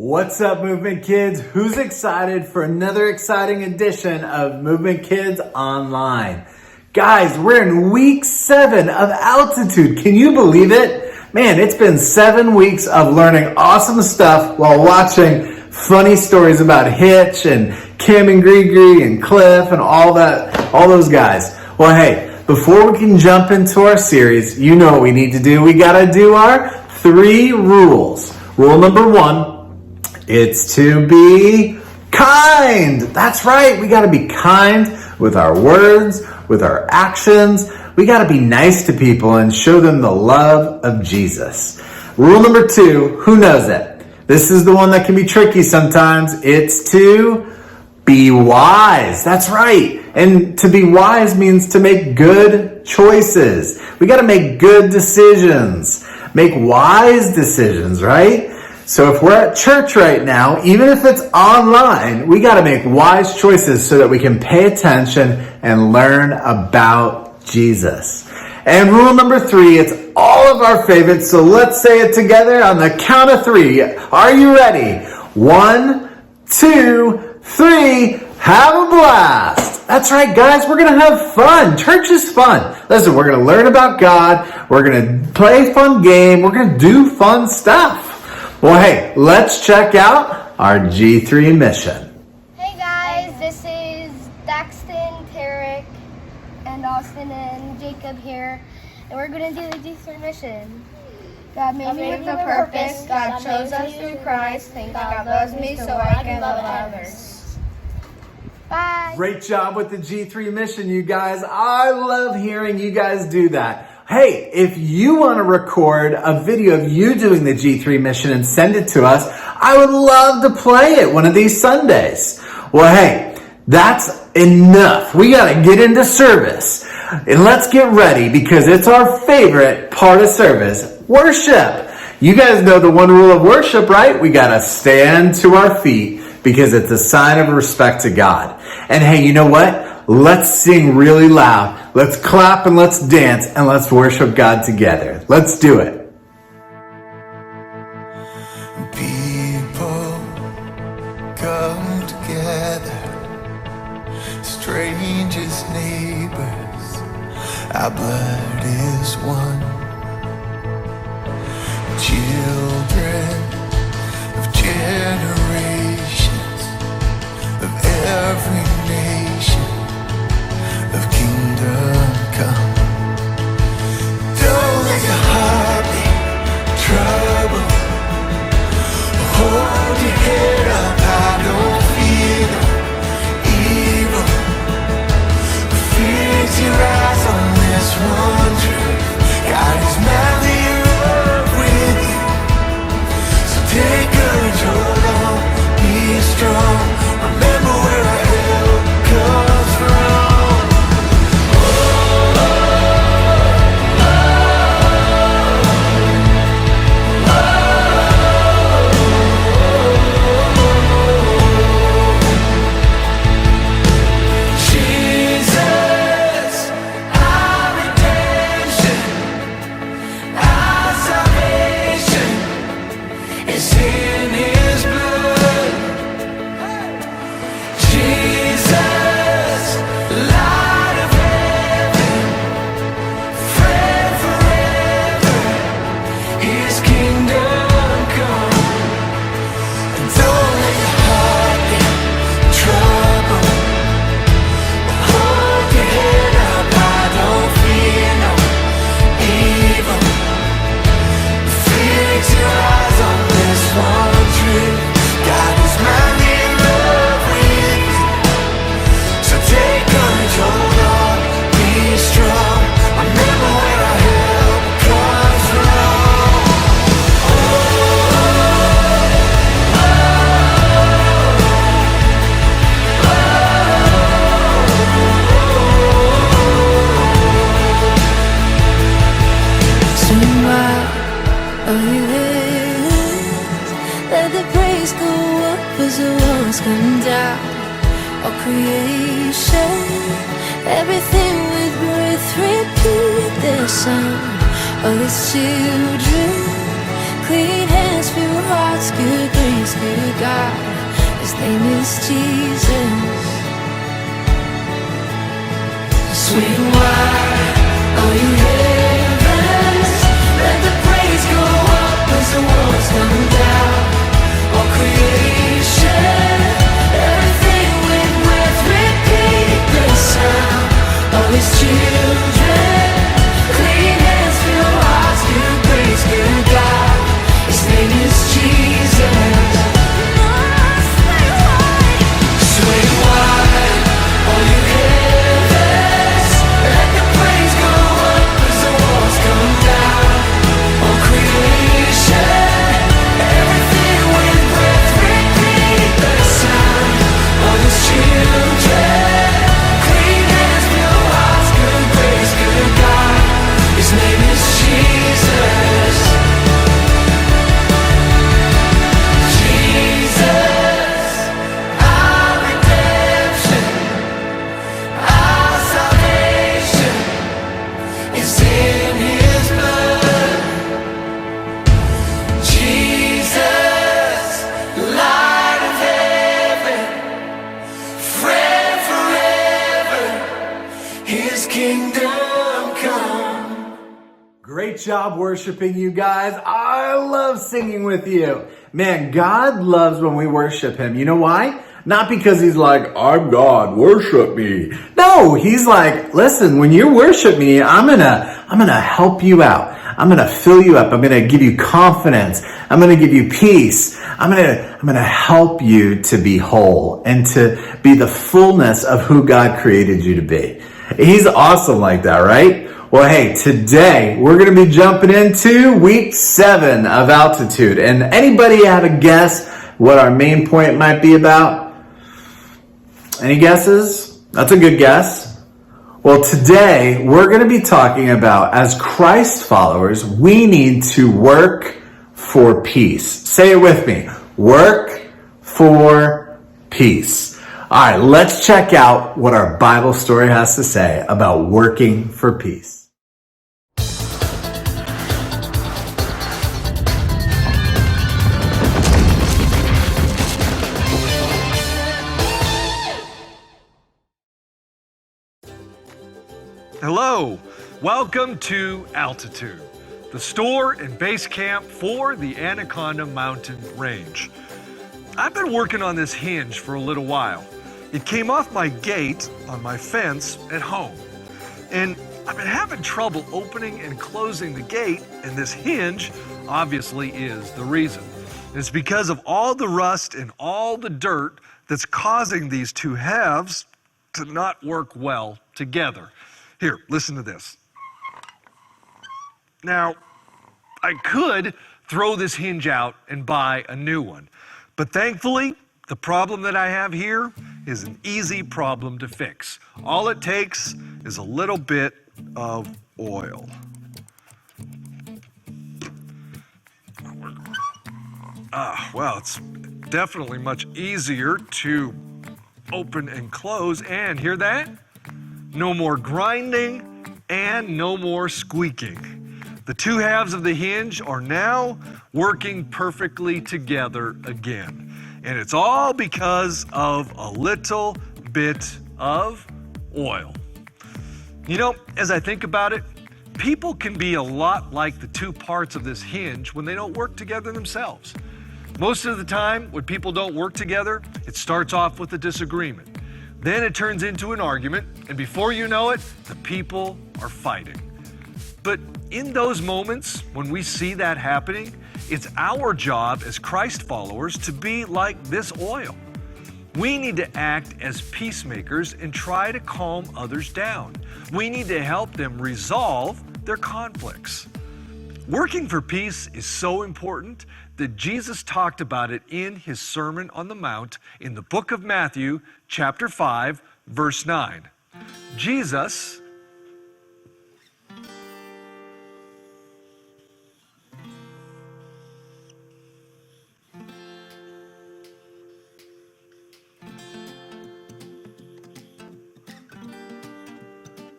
What's up, Movement Kids? Who's excited for another exciting edition of Movement Kids Online? Guys, we're in week 7 of Altitude. Can you believe it? Man, it's been 7 weeks of learning awesome stuff while watching funny stories about Hitch and Kim and Gree and Cliff and all those guys. Well, hey, before we can jump into our series, you know what we need to do. We gotta do our 3 rules. Rule number 1, it's to be kind. That's right. We got to be kind with our words, with our actions. We got to be nice to people and show them the love of Jesus. Rule number 2, who knows it? This is the one that can be tricky sometimes. It's to be wise. That's right. And to be wise means to make good choices. We got to make good decisions. Make wise decisions, right? So if we're at church right now, even if it's online, we got to make wise choices so that we can pay attention and learn about Jesus. And rule number 3, it's all of our favorites, so let's say it together on the count of 3. Are you ready? 1, 2, 3, have a blast. That's right, guys, we're going to have fun. Church is fun. Listen, we're going to learn about God. We're going to play a fun game. We're going to do fun stuff. Well, hey, let's check out our G3 mission. Hey guys, this is Daxton, Tarek, and Austin and Jacob here, and we're going to do the G3 mission. God made me with a purpose. God chose us through Christ. Thank God loves me so I can love others. Bye. Great job with the G3 mission, you guys. I love hearing you guys do that. Hey, if you want to record a video of you doing the G3 mission and send it to us, I would love to play it one of these Sundays. Well, hey, that's enough. We got to get into service. And let's get ready because it's our favorite part of service, worship. You guys know the one rule of worship, right? We got to stand to our feet because it's a sign of respect to God. And hey, you know what? Let's sing really loud. Let's clap and let's dance and let's worship God together. Let's do it. People come together, strangers, neighbors, our blood is one. Children of generations, of every nation, of kingdom come. Don't let your heart be troubled. Hold your head up high, don't fear no evil. Fix your eyes on this one truth. God is madly in love with you. So take courage, hold on, be strong. Remember where our help comes from. Let the praise go up as the walls come down. All creation, everything with breath, repeat their song. All His children, clean hands. hands, pure hearts, good grace, good God. His name is Jesus. Sweet wine, all you heavens, let the praise go up as the walls come down. All creation, everything with breath, repeat the sound. All His children, clean hands, pure hearts, good grace, good God. His name is Jesus. Sweet wine, all you heavens, let the praise go up as the walls come down. All creation, everything with breath, repeat the sound. All His children, clean hands, pure hearts, good grace, good God. His name is Jesus. Jesus, our redemption, our salvation is in His blood. Jesus, light of heaven, friend forever, His kingdom come. Great job worshiping, you guys. I love singing with you. Man, God loves when we worship Him. You know why? Not because He's like, I'm God, worship me. No, He's like, listen, when you worship me, I'm gonna help you out. I'm gonna fill you up. I'm gonna give you confidence. I'm gonna give you peace. I'm gonna help you to be whole and to be the fullness of who God created you to be. He's awesome like that, right? Well, hey, today we're going to be jumping into week 7 of Altitude. And anybody have a guess what our main point might be about? Any guesses? That's a good guess. Well, today we're going to be talking about, as Christ followers, we need to work for peace. Say it with me. Work for peace. All right, let's check out what our Bible story has to say about working for peace. Hello, welcome to Altitude, the store and base camp for the Anaconda Mountain Range. I've been working on this hinge for a little while. It came off my gate on my fence at home, and I've been having trouble opening and closing the gate, and this hinge obviously is the reason. It's because of all the rust and all the dirt that's causing these two halves to not work well together. Here, listen to this. Now, I could throw this hinge out and buy a new one, but thankfully, the problem that I have here is an easy problem to fix. All it takes is a little bit of oil. Well, it's definitely much easier to open and close, and hear that? No more grinding and no more squeaking. The two halves of the hinge are now working perfectly together again. And it's all because of a little bit of oil. You know, as I think about it, people can be a lot like the two parts of this hinge when they don't work together themselves. Most of the time, when people don't work together, it starts off with a disagreement. Then it turns into an argument, and before you know it, the people are fighting. But in those moments, when we see that happening, it's our job as Christ followers to be like this oil. We need to act as peacemakers and try to calm others down. We need to help them resolve their conflicts. Working for peace is so important that Jesus talked about it in His Sermon on the Mount in the book of Matthew, chapter 5, verse 9. Jesus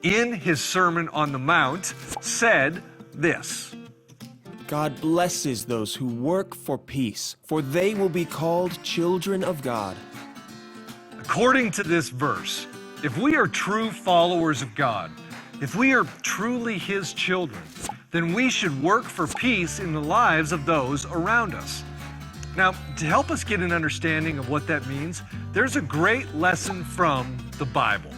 in His Sermon on the Mount said this. God blesses those who work for peace, for they will be called children of God. According to this verse, if we are true followers of God, if we are truly His children, then we should work for peace in the lives of those around us. Now, to help us get an understanding of what that means, there's a great lesson from the Bible.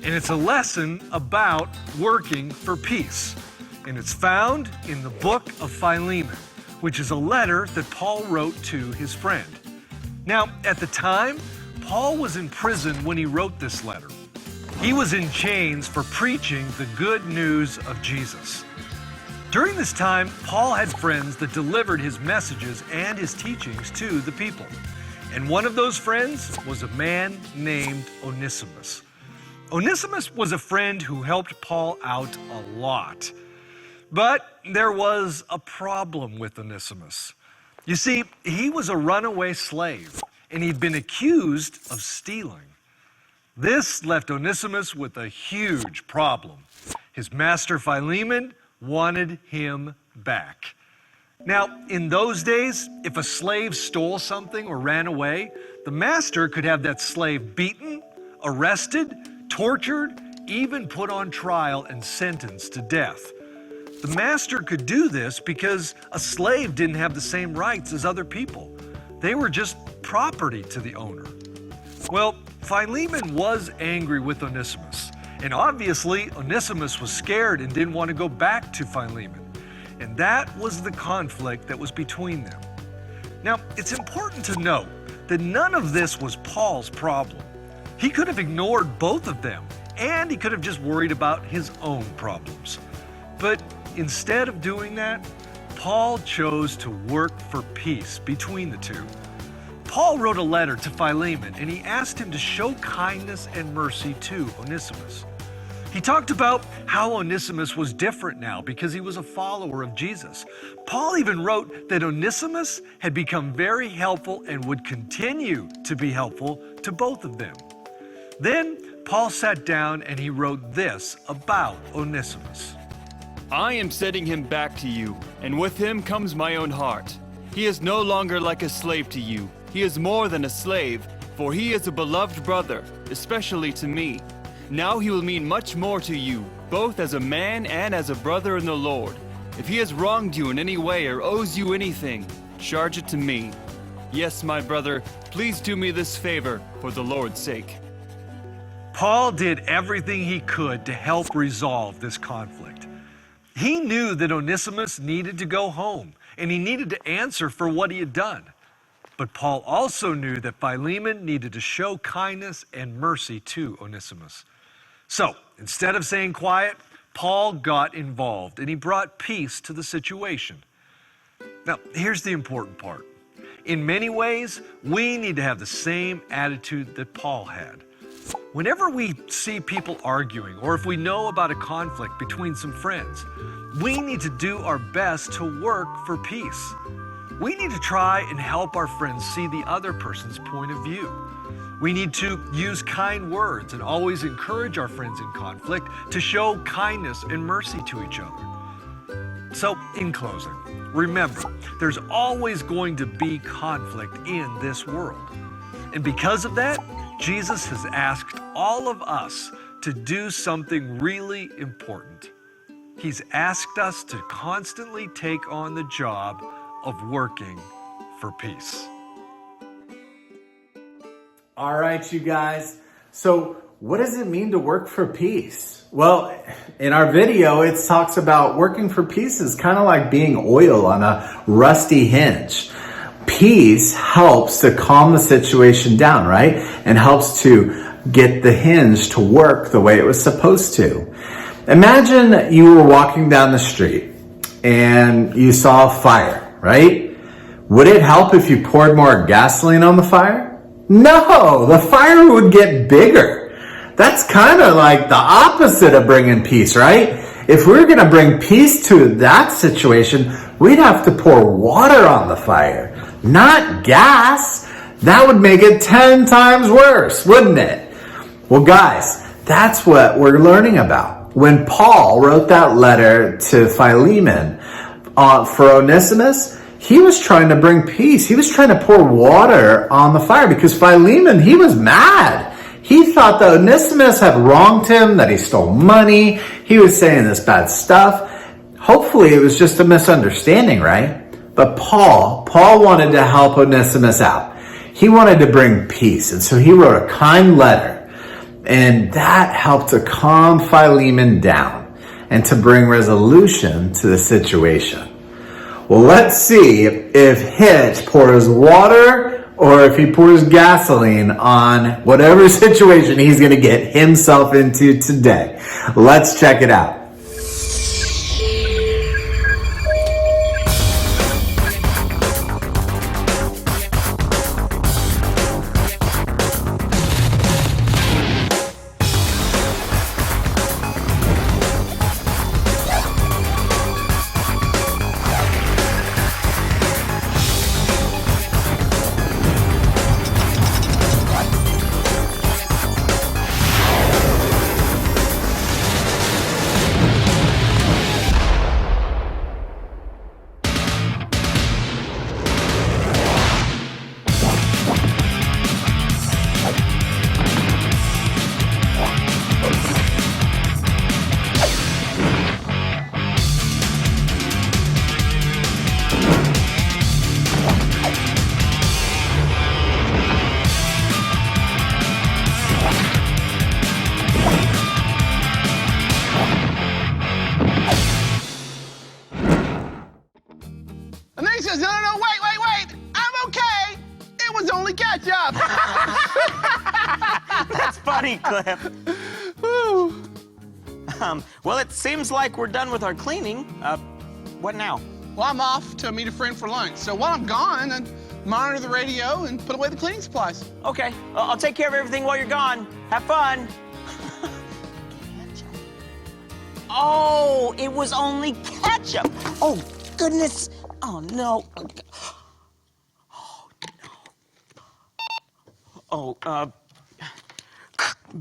And it's a lesson about working for peace. And it's found in the Book of Philemon, which is a letter that Paul wrote to his friend. Now, at the time, Paul was in prison when he wrote this letter. He was in chains for preaching the good news of Jesus. During this time, Paul had friends that delivered his messages and his teachings to the people. And one of those friends was a man named Onesimus. Onesimus was a friend who helped Paul out a lot. But there was a problem with Onesimus. You see, he was a runaway slave, and he'd been accused of stealing. This left Onesimus with a huge problem. His master Philemon wanted him back. Now, in those days, if a slave stole something or ran away, the master could have that slave beaten, arrested, tortured, even put on trial and sentenced to death. The master could do this because a slave didn't have the same rights as other people. They were just property to the owner. Well, Philemon was angry with Onesimus, and obviously Onesimus was scared and didn't want to go back to Philemon. And that was the conflict that was between them. Now, it's important to note that none of this was Paul's problem. He could have ignored both of them, and he could have just worried about his own problems. But instead of doing that, Paul chose to work for peace between the two. Paul wrote a letter to Philemon, and he asked him to show kindness and mercy to Onesimus. He talked about how Onesimus was different now because he was a follower of Jesus. Paul even wrote that Onesimus had become very helpful and would continue to be helpful to both of them. Then Paul sat down and he wrote this about Onesimus. I am sending him back to you, and with him comes my own heart. He is no longer like a slave to you. He is more than a slave, for he is a beloved brother, especially to me. Now he will mean much more to you, both as a man and as a brother in the Lord. If he has wronged you in any way or owes you anything, charge it to me. Yes, my brother, please do me this favor for the Lord's sake. Paul did everything he could to help resolve this conflict. He knew that Onesimus needed to go home, and he needed to answer for what he had done. But Paul also knew that Philemon needed to show kindness and mercy to Onesimus. So, instead of staying quiet, Paul got involved, and he brought peace to the situation. Now, here's the important part. In many ways, we need to have the same attitude that Paul had. Whenever we see people arguing, or if we know about a conflict between some friends, we need to do our best to work for peace. We need to try and help our friends see the other person's point of view. We need to use kind words and always encourage our friends in conflict to show kindness and mercy to each other. So, in closing, remember, there's always going to be conflict in this world. And because of that, Jesus has asked all of us to do something really important. He's asked us to constantly take on the job of working for peace. All right, you guys. So what does it mean to work for peace? Well, in our video, it talks about working for peace is kind of like being oil on a rusty hinge. Peace helps to calm the situation down, right? And helps to get the hinge to work the way it was supposed to. Imagine you were walking down the street and you saw a fire, right? Would it help if you poured more gasoline on the fire? No, the fire would get bigger. That's kind of like the opposite of bringing peace, right? If we're going to bring peace to that situation, we'd have to pour water on the fire, not gas. That would make it 10 times worse, wouldn't it? Well, guys, that's what we're learning about. When Paul wrote that letter to Philemon for Onesimus, he was trying to bring peace. He was trying to pour water on the fire because Philemon, he was mad. He thought that Onesimus had wronged him, that he stole money. He was saying this bad stuff. Hopefully it was just a misunderstanding, right? But Paul wanted to help Onesimus out. He wanted to bring peace. And so he wrote a kind letter. And that helped to calm Philemon down and to bring resolution to the situation. Well, let's see if Hitch pours water or if he pours gasoline on whatever situation he's going to get himself into today. Let's check it out. And then he says, no, wait, I'm okay. It was only ketchup. That's funny, Cliff. Woo. Well, it seems like we're done with our cleaning. What now? Well, I'm off to meet a friend for lunch. So while I'm gone, I monitor the radio and put away the cleaning supplies. Okay, I'll take care of everything while you're gone. Have fun. Oh, it was only ketchup. Oh, goodness. Oh, no. Oh, no.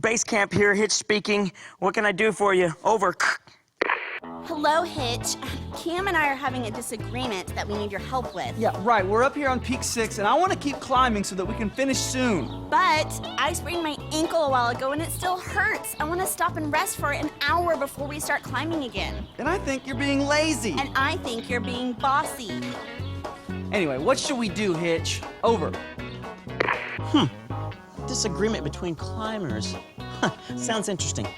Base camp here, Hitch speaking. What can I do for you? Over. Hello, Hitch. Cam and I are having a disagreement that we need your help with. Yeah, right. We're up here on Peak 6, and I want to keep climbing so that we can finish soon. But I sprained my ankle a while ago, and it still hurts. I want to stop and rest for an hour before we start climbing again. And I think you're being lazy. And I think you're being bossy. Anyway, what should we do, Hitch? Over. Disagreement between climbers. Sounds interesting.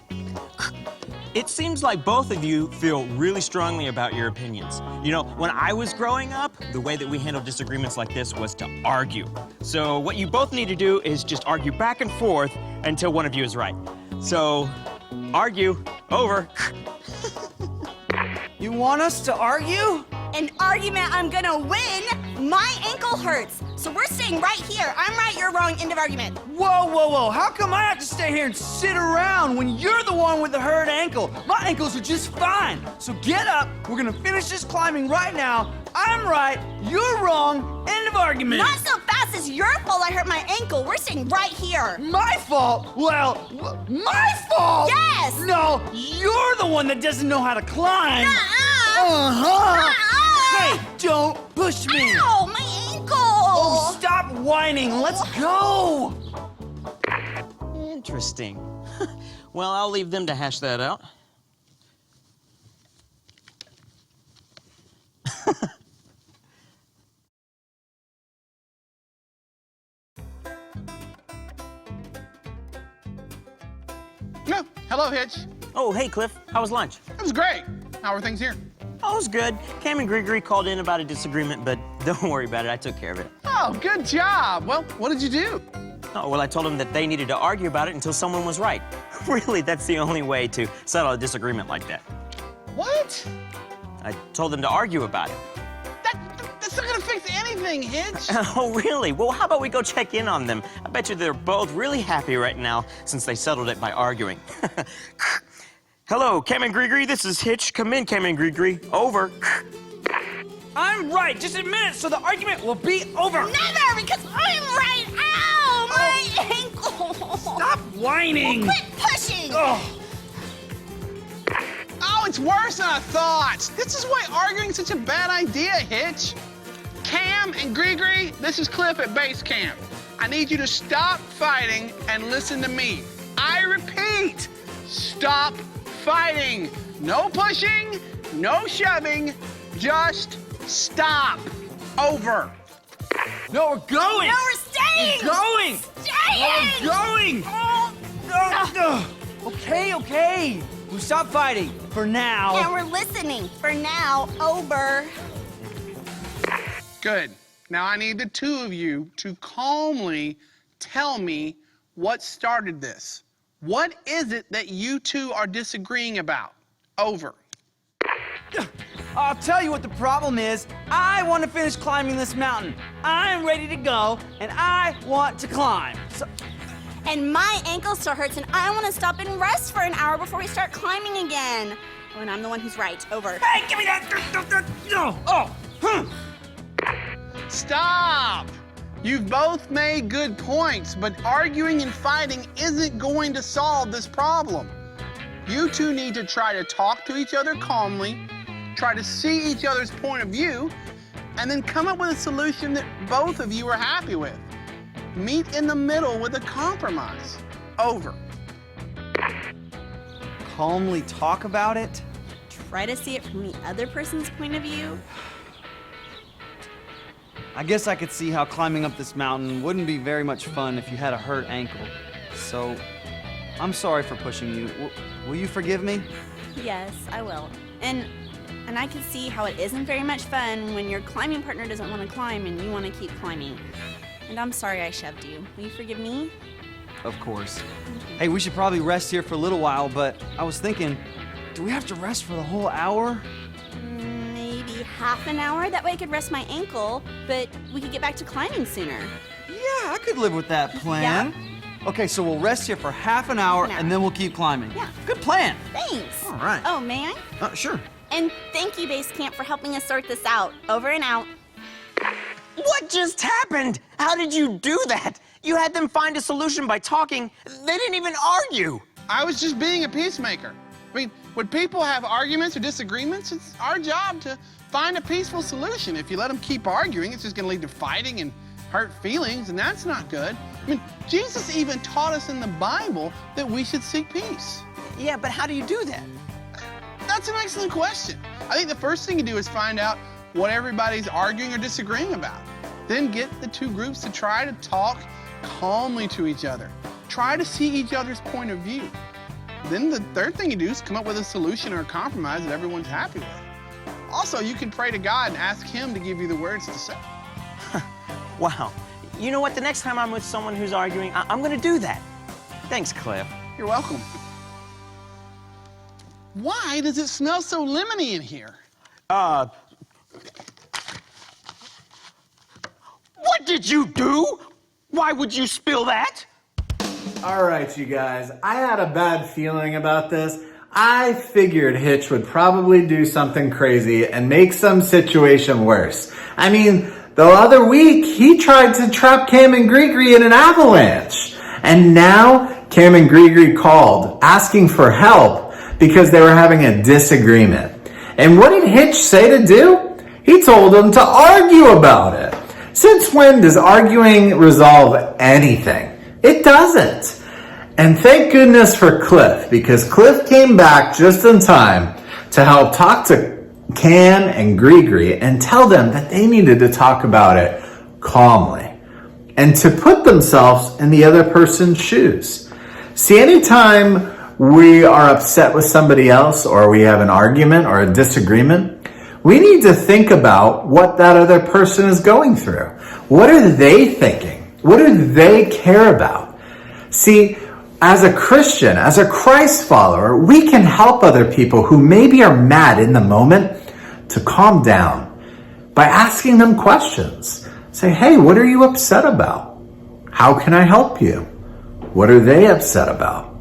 It seems like both of you feel really strongly about your opinions. You know, when I was growing up, the way that we handled disagreements like this was to argue. So what you both need to do is just argue back and forth until one of you is right. So, argue. Over. You want us to argue? An argument I'm gonna win? My ankle hurts. So we're staying right here. I'm right, you're wrong, end of argument. Whoa. How come I have to stay here and sit around when you're the one with the hurt ankle? My ankles are just fine. So get up. We're gonna finish this climbing right now. I'm right, you're wrong, end of argument. Not so fast, it's your fault I hurt my ankle. We're staying right here. My fault? Well, my fault? Yes! No, you're the one that doesn't know how to climb. Uh-uh. Hey, don't push me. Ow, my ankle! Oh, stop whining. Let's go. Interesting. Well, I'll leave them to hash that out. No, hello, Hitch. Oh, hey, Cliff. How was lunch? It was great. How are things here? Oh, it was good. Cam and Gregory called in about a disagreement, but don't worry about it. I took care of it. Oh, good job. Well, what did you do? Oh, well, I told them that they needed to argue about it until someone was right. Really, that's the only way to settle a disagreement like that. What? I told them to argue about it. That's not gonna fix anything, Hitch. Oh, really? Well, how about we go check in on them? I bet you they're both really happy right now since they settled it by arguing. Hello, Cam and Gregory. This is Hitch. Come in, Cam and Gregory. Over. I'm right. Just admit it so the argument will be over. Never, because I'm right. whining. Quit pushing! Oh. Oh, it's worse than I thought. This is why arguing is such a bad idea, Hitch. Cam and Gree, this is Cliff at base camp. I need you to stop fighting and listen to me. I repeat, stop fighting. No pushing, no shoving, just stop. Over. No, we're going. No, we're staying! We're going. Staying! We're going. Okay. We stop fighting for now. And we're listening. For now, over. Good. Now I need the two of you to calmly tell me what started this. What is it that you two are disagreeing about? Over. I'll tell you what the problem is. I want to finish climbing this mountain. I'm ready to go, and I want to climb. So, And my ankle still hurts, and I want to stop and rest for an hour before we start climbing again. Oh, and I'm the one who's right. Over. hey, give me that. No. Oh. Stop! You've both made good points, but arguing and fighting isn't going to solve this problem. You two need to try to talk to each other calmly, try to see each other's point of view, and then come up with a solution that both of you are happy with. Meet in the middle with a compromise. Over. Calmly talk about it. Try to see it from the other person's point of view. I guess I could see how climbing up this mountain wouldn't be very much fun if you had a hurt ankle. So, I'm sorry for pushing you. Will you forgive me? Yes, I will. And I can see how it isn't very much fun when your climbing partner doesn't want to climb and you want to keep climbing. And I'm sorry I shoved you. Will you forgive me? Of course. Hey, we should probably rest here for a little while, but I was thinking, do we have to rest for the whole hour? Maybe half an hour. That way I could rest my ankle, but we could get back to climbing sooner. Yeah, I could live with that plan. Okay, so we'll rest here for half an hour and then we'll keep climbing. Yeah. Good plan. Thanks. All right. Oh, may I? Sure. And thank you, Base Camp, for helping us sort this out. Over and out. What just happened? How did you do that? You had them find a solution by talking. They didn't even argue. I was just being a peacemaker. I mean, when people have arguments or disagreements, it's our job to find a peaceful solution. If you let them keep arguing, it's just going to lead to fighting and hurt feelings, and that's not good. I mean, Jesus even taught us in the Bible that we should seek peace. Yeah, but how do you do that? That's an excellent question. I think the first thing you do is find out what everybody's arguing or disagreeing about. Then get the two groups to try to talk calmly to each other. Try to see each other's point of view. Then the third thing you do is come up with a solution or a compromise that everyone's happy with. Also, you can pray to God and ask Him to give you the words to say. Wow. You know what? The next time I'm with someone who's arguing, I'm going to do that. Thanks, Cliff. You're welcome. Why does it smell so lemony in here? What did you do? Why would you spill that? All right, you guys, I had a bad feeling about this. I figured Hitch would probably do something crazy and make some situation worse. I mean, the other week, he tried to trap Cam and Gree in an avalanche. And now, Cam and Gree called, asking for help because they were having a disagreement. And what did Hitch say to do? He told them to argue about it. Since when does arguing resolve anything? It doesn't. And thank goodness for Cliff, because Cliff came back just in time to help talk to Cam and Gree and tell them that they needed to talk about it calmly and to put themselves in the other person's shoes. See, anytime we are upset with somebody else or we have an argument or a disagreement, we need to think about what that other person is going through. What are they thinking? What do they care about? See, as a Christian, as a Christ follower, we can help other people who maybe are mad in the moment to calm down by asking them questions. Say, hey, what are you upset about? How can I help you? What are they upset about?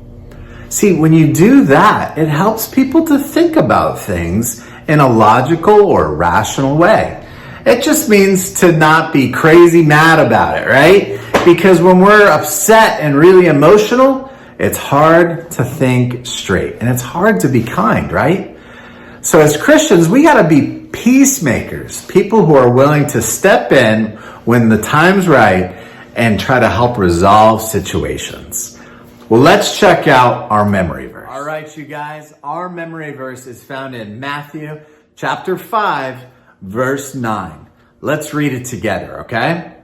See, when you do that, it helps people to think about things in a logical or rational way. It just means to not be crazy mad about it, right? Because when we're upset and really emotional, it's hard to think straight and it's hard to be kind, right? So as Christians, we got to be peacemakers, people who are willing to step in when the time's right and try to help resolve situations. Well, let's check out our memory verse. All right, you guys, our memory verse is found in Matthew chapter 5, verse 9. Let's read it together, okay?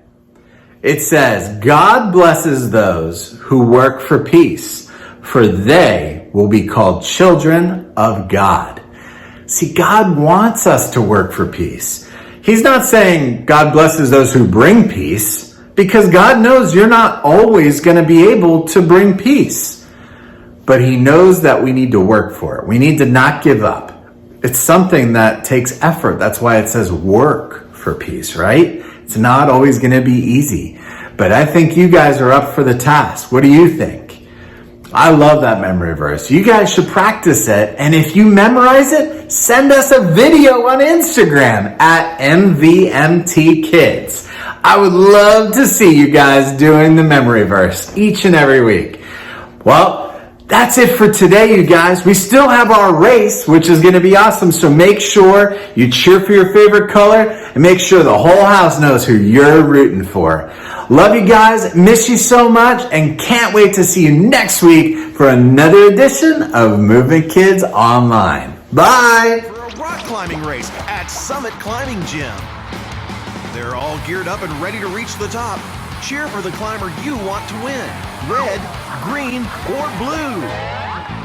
It says, God blesses those who work for peace, for they will be called children of God. See, God wants us to work for peace. He's not saying God blesses those who bring peace, because God knows you're not always going to be able to bring peace. But he knows that we need to work for it. We need to not give up. It's something that takes effort. That's why it says work for peace, right? It's not always going to be easy. But I think you guys are up for the task. What do you think? I love that memory verse. You guys should practice it. And if you memorize it, send us a video on Instagram at MVMT Kids. I would love to see you guys doing the memory verse each and every week. Well, that's it for today, you guys. We still have our race, which is going to be awesome. So make sure you cheer for your favorite color and make sure the whole house knows who you're rooting for. Love you guys. Miss you so much and can't wait to see you next week for another edition of Movement Kids Online. Bye. For a rock climbing race at Summit Climbing Gym. They're all geared up and ready to reach the top. Cheer for the climber you want to win. Red, green, or blue.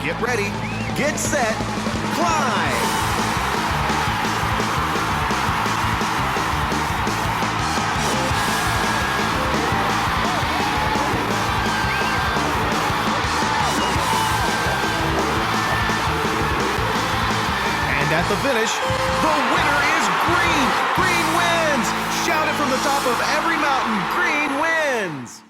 Get ready, get set, climb! And at the finish, the winner is green! Green wins! Shout it from the top of every mountain, green wins!